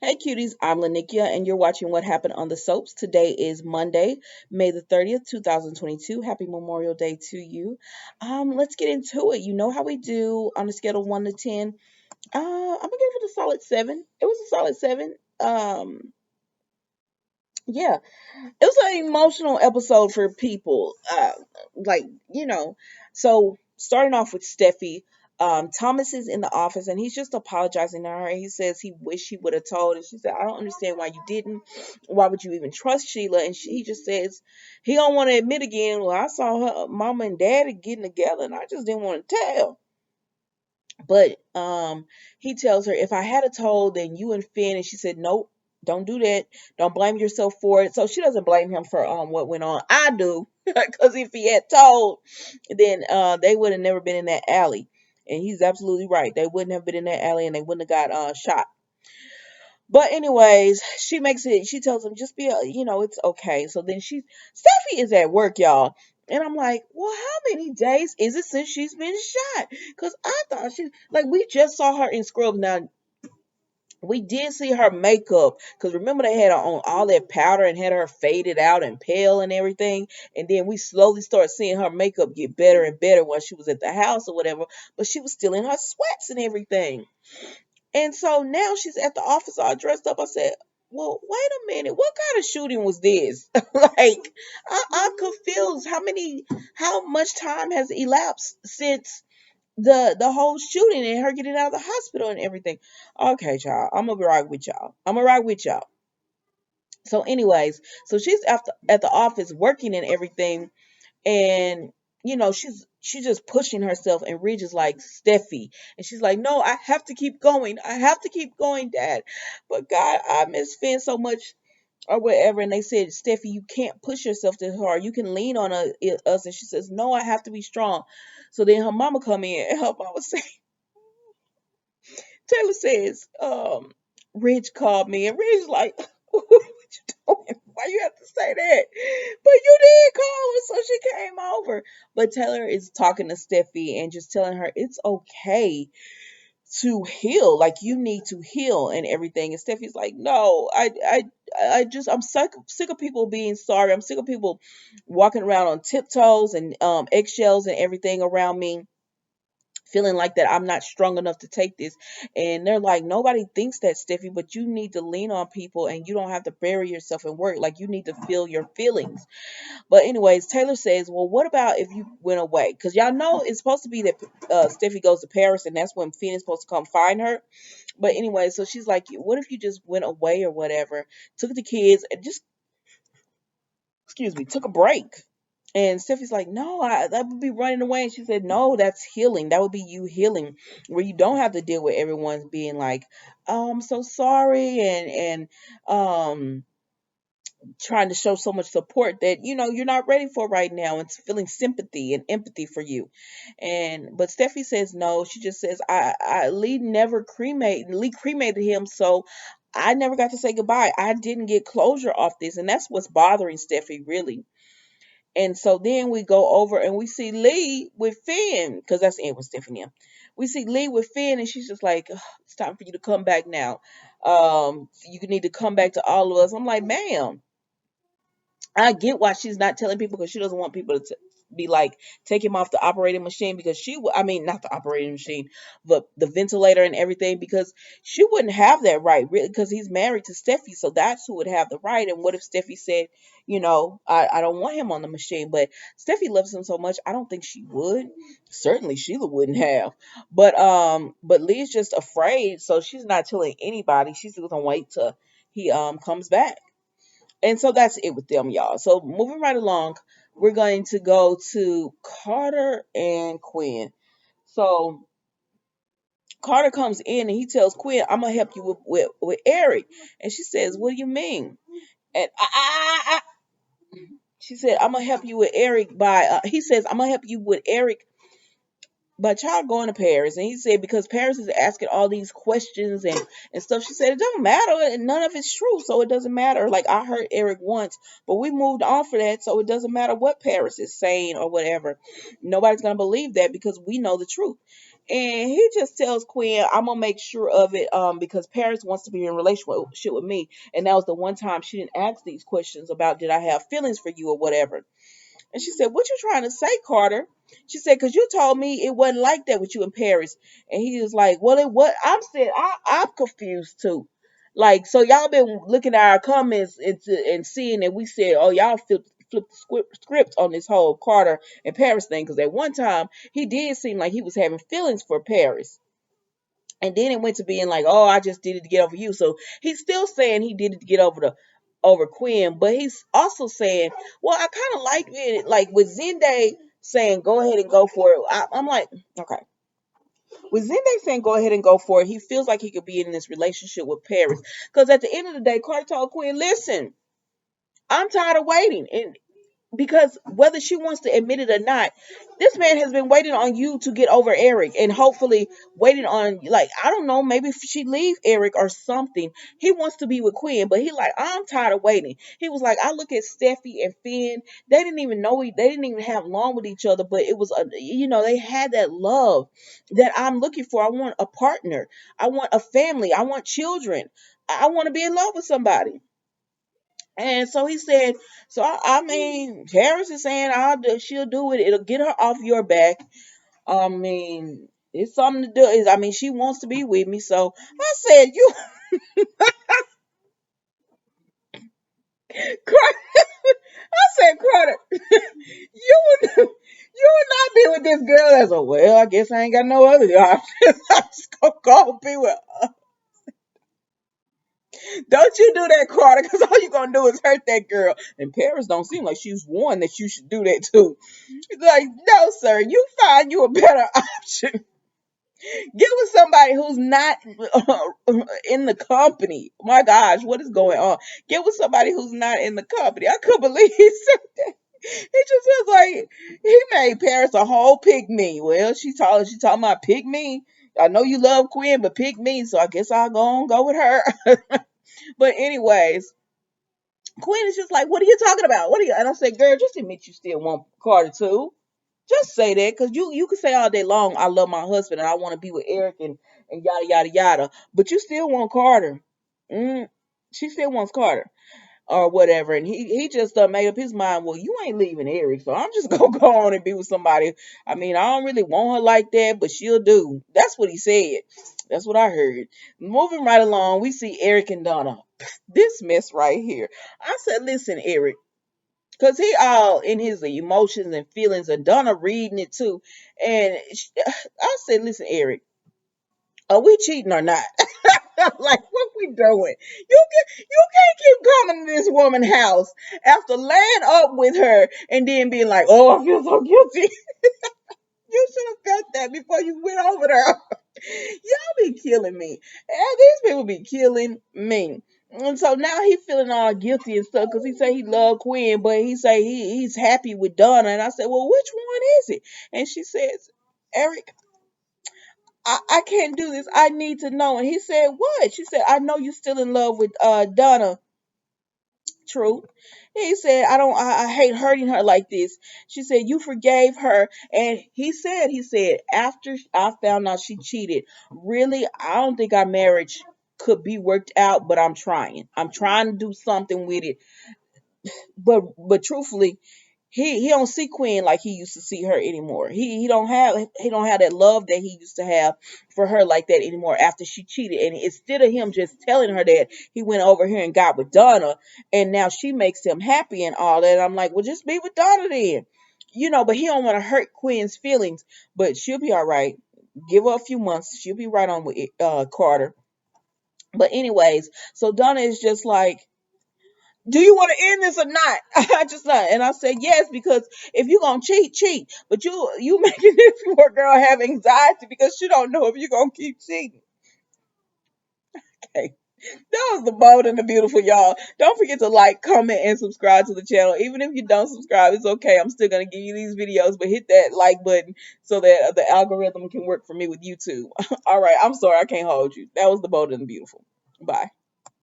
Hey cuties, I'm Lanikia and you're watching What Happened on the Soaps. Today is Monday, May the 30th, 2022. Happy Memorial Day to you. Let's get into it. You know how we do on a scale of 1 to 10. I'm gonna give it a solid 7. It was a solid 7. Yeah, it was an emotional episode for people. Like, you know, so starting off with Steffi, Thomas is in the office and he's just apologizing to her. He says he wish he would have told, and she said, "I don't understand why you didn't. Why would you even trust Sheila?" And he just says he don't want to admit again. Well, I saw her mama and daddy getting together, and I just didn't want to tell. But he tells her, if I had a told, then you and Finn. And she said, nope, don't do that. Don't blame yourself for it. So she doesn't blame him for what went on. I do, because if he had told, then they would have never been in that alley. And he's absolutely right. They wouldn't have been in that alley, and they wouldn't have got shot. But anyways, she makes it. She tells him, just be, it's okay. So then Steffi is at work, y'all. And I'm like, well, how many days is it since she's been shot? Because I thought we just saw her in Scrubs. Now, we did see her makeup. Because remember, they had her on all that powder and had her faded out and pale and everything. And then we slowly start seeing her makeup get better and better while she was at the house or whatever. But she was still in her sweats and everything. And so now she's at the office all dressed up. I said, well, wait a minute. What kind of shooting was this? I'm confused. How much time has elapsed since the whole shooting and her getting out of the hospital and everything? Okay, child. I'm gonna rock with y'all. I'm gonna rock with y'all. So, anyways, so she's at the office working and everything, and she's just pushing herself, and Ridge is like, Steffi, and she's like, no, I have to keep going, Dad, but God, I miss Finn so much or whatever. And they said, Steffi, you can't push yourself this hard, you can lean on us. And she says, no, I have to be strong. So then her mama come in, and her mama say, Taylor says, Ridge called me, and Ridge like, what you doing? Why you have to say that? But you did call her, so she came over. But Taylor is talking to Steffi and just telling her it's okay to heal. Like, you need to heal and everything. And Steffi's like, no, I'm sick of people being sorry. I'm sick of people walking around on tiptoes and eggshells and everything around me, feeling like that I'm not strong enough to take this. And they're like, nobody thinks that, Steffi, but you need to lean on people, and you don't have to bury yourself in work. Like, you need to feel your feelings. But anyways, Taylor says, well, what about if you went away? Because y'all know it's supposed to be that Steffi goes to Paris, and that's when Finn is supposed to come find her. But anyway, so she's like, what if you just went away or whatever, took the kids and just, excuse me, took a break? And Steffi's like, no, that would be running away. And she said, no, that's healing. That would be you healing, where you don't have to deal with everyone's being like, oh, I'm so sorry, and um trying to show so much support that you're not ready for right now, and feeling sympathy and empathy for you. And but Steffi says no. She just says, Lee cremated him, so I never got to say goodbye. I didn't get closure off this, and that's what's bothering Steffi, really. And so then we go over and we see Lee with Finn, because that's the end with Stephanie. We see Lee with Finn, and she's just like, "Ugh, it's time for you to come back now. You need to come back to all of us." I'm like, ma'am, I get why she's not telling people, because she doesn't want people to be like, take him off the operating machine, because I mean, not the operating machine, but the ventilator and everything, because she wouldn't have that right, really, because he's married to Steffi, so that's who would have the right. And what if Steffi said, I don't want him on the machine, but Steffi loves him so much, I don't think she would. Certainly Sheila wouldn't have. But Lee's just afraid, so she's not telling anybody. She's gonna wait till he comes back. And so that's it with them, y'all. So moving right along, we're going to go to Carter and Quinn. So Carter comes in and he tells Quinn, I'm gonna help you with Eric. And she says, what do you mean? And she said, I'm gonna help you with Eric by he says, I'm gonna help you with Eric but y'all going to Paris. And he said, because Paris is asking all these questions and stuff. She said, it don't matter, and none of it's true, so it doesn't matter. Like, I heard Eric once, but we moved on for that, so it doesn't matter what Paris is saying or whatever. Nobody's gonna believe that, because we know the truth. And he just tells Quinn, I'm gonna make sure of it, because Paris wants to be in a relationship with me. And that was the one time she didn't ask these questions about did I have feelings for you or whatever. And she said, what you trying to say, Carter? She said, because you told me it wasn't like that with you in Paris. And he was like, well, it what I'm confused too. Like, so y'all been looking at our comments and seeing that we said, oh, y'all flipped the script on this whole Carter and Paris thing. Because at one time, he did seem like he was having feelings for Paris. And then it went to being like, oh, I just did it to get over you. So he's still saying he did it to get over Quinn, but he's also saying, well, I kind of like it, like with Zende saying, go ahead and go for it. I'm like, okay. With Zende saying, go ahead and go for it, he feels like he could be in this relationship with Paris. Because at the end of the day, Carter told Quinn, listen, I'm tired of waiting. And because whether she wants to admit it or not, this man has been waiting on you to get over Eric, and hopefully waiting on, like, I don't know, maybe if she leave Eric or something. He wants to be with Quinn, but he like, I'm tired of waiting. He was like, I look at Steffi and Finn, they didn't even know, they didn't even have long with each other, but it was they had that love that I'm looking for. I want a partner, I want a family, I want children, I want to be in love with somebody. And so he said, so I mean, Harris is saying she'll do it. It'll get her off your back. I mean, it's something to do. I mean, she wants to be with me. So I said, I said, Carter, you would, you would not be with this girl. As a well, I guess I ain't got no other options. I'm just gonna go be with her. Don't you do that, Carter, because all you're gonna do is hurt that girl. And Paris don't seem like she's one that you should do that to. Like, no, sir, you find you a better option. Get with somebody who's not in the company. My gosh, what is going on? Get with somebody who's not in the company. I couldn't believe he said that. He just was like, he made Paris a whole pick me. Well, she talking about pick me. I know you love Quinn, but pick me, so I guess I'll go with her. But anyways, Quinn is just like, what are you talking about? What are you? And I said, girl, just admit you still want Carter too. Just say that, because you can say all day long, I love my husband and I want to be with Eric and yada yada yada, but you still want Carter. Mm, she still wants Carter or whatever, and he just made up his mind. Well, you ain't leaving Eric, so I'm just gonna go on and be with somebody. I mean, I don't really want her like that, but she'll do. That's what he said. That's what I heard. Moving right along, we see Eric and Donna. This mess right here. I said, listen, Eric. Cause he all in his emotions and feelings, and Donna reading it too. And I said, "Listen, Eric, are we cheating or not? Like, what we doing? You can't keep coming to this woman's house after laying up with her and then being like, oh, I feel so guilty. You should have felt that before you went over there. Y'all be killing me. And these people be killing me." And so now he feeling all guilty and stuff because he say he love Quinn, but he say he's happy with Donna. And I said, well, which one is it? And she says, Eric, I can't do this. I need to know. And he said, what? She said, I know you still in love with Donna. True. He said, I hate hurting her like this. She said, you forgave her. And he said, after I found out she cheated, really, I don't think our marriage could be worked out, but I'm trying. I'm trying to do something with it. But truthfully, he don't see Quinn like he used to see her anymore. He don't have that love that he used to have for her like that anymore after she cheated. And instead of him just telling her that, he went over here and got with Donna, and now she makes him happy and all that. I'm like, well, just be with Donna then. But he don't want to hurt Quinn's feelings, but she'll be all right. Give her a few months. She'll be right on with Carter. But anyways, so Donna is just like, do you want to end this or not? I just not. And I said yes, because if you're gonna cheat, cheat. But you making this poor girl have anxiety because she don't know if you're gonna keep cheating. Okay. That was the bold and the beautiful, y'all. Don't forget to like, comment, and subscribe to the channel. Even if you don't subscribe, it's okay. I'm still gonna give you these videos, but hit that like button so that the algorithm can work for me with YouTube. All right, I'm sorry I can't hold you. That was the bold and the beautiful. Bye.